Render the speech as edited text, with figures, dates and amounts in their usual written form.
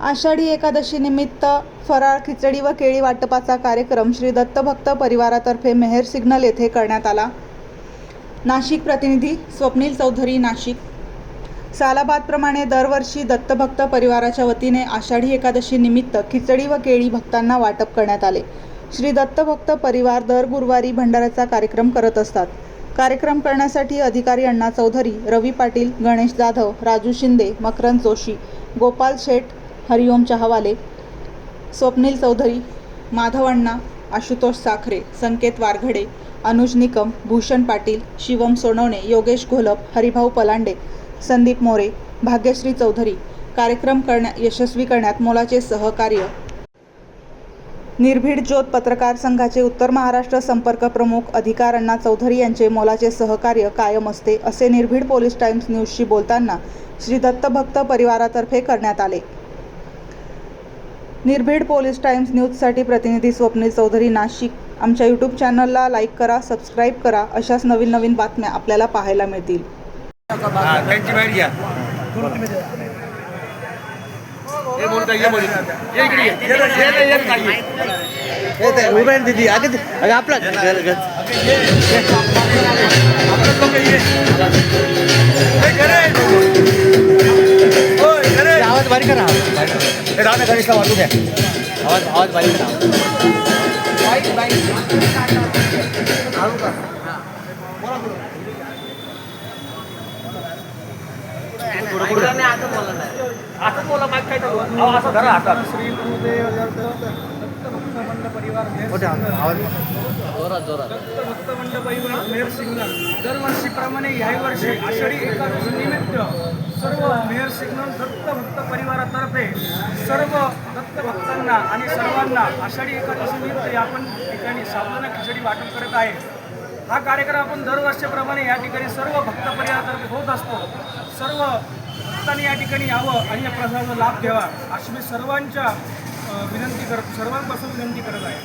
आषाढी एकादशी निमित्त फराळ खिचडी व केळी वाटपाचा कार्यक्रम श्री दत्तभक्त परिवारातर्फे मेहर सिग्नल येथे करण्यात आला. नाशिक प्रतिनिधी स्वप्नील चौधरी, नाशिक. सालाबादप्रमाणे दरवर्षी दत्तभक्त परिवाराच्या वतीने आषाढी एकादशी निमित्त खिचडी व केळी भक्तांना वाटप करण्यात आले. श्री दत्तभक्त परिवार दर गुरुवारी भंडाऱ्याचा कार्यक्रम करत असतात. कार्यक्रम करण्यासाठी अधिकारी अण्णा चौधरी, रवी पाटील, गणेश जाधव, राजू शिंदे, मकरंद जोशी, गोपाल शेठ, हरिओम चहावाले, स्वप्नील चौधरी, माधव अण्णा, आशुतोष साखरे, संकेत वारघडे, अनुज निकम, भूषण पाटील, शिवम सोनवणे, योगेश घोलप, हरिभाऊ पलांडे, संदीप मोरे, भाग्यश्री चौधरी कार्यक्रम यशस्वी करण्यात मोलाचे सहकार्य. निर्भीड ज्योत पत्रकार संघाचे उत्तर महाराष्ट्र संपर्क प्रमुख अधिकार अण्णा चौधरी यांचे मोलाचे सहकार्य कायम असते, असे निर्भीड पोलीस टाइम्स न्यूजशी बोलताना श्री दत्तभक्त परिवारातर्फे करण्यात आले. निर्भीड पोलीस टाइम्स न्यूजसाठी प्रतिनिधी स्वप्नील चौधरी, नाशिक. आमच्या यूट्यूब चॅनलला लाईक करा, सबस्क्राईब करा. अशाच नवीन नवीन बातम्या आपल्याला पाहायला मिळतील. दीदी आगे आपला आवाज बारीक करा, गणेशला वाजू द्या. आवाज बारीक करा. आता बोला माग काय असं धरा हातात. श्री गुरुदेव दत्तभक्त मंड परिवार दत्तभक्त मंड परिवार मेहर सिग्नल दरवर्षीप्रमाणे याही वर्षी आषाढी एकादशी निमित्त सर्व मेहर सिग्नल दत्तभक्त परिवारातर्फे सर्व दत्तभक्तांना आणि सर्वांना आषाढी एकादशी निमित्त आपण ठिकाणी साबुदाणा खिचडी वाटप करत आहे. हा कार्यक्रम आपण दरवर्षीप्रमाणे या ठिकाणी सर्व भक्त परिवारातर्फे होत असतो. सर्व भक्तांनी या ठिकाणी यावं आणि या प्रसादाचा लाभ घ्यावा अशी मी सर्वांपासून विनंती करत आहे.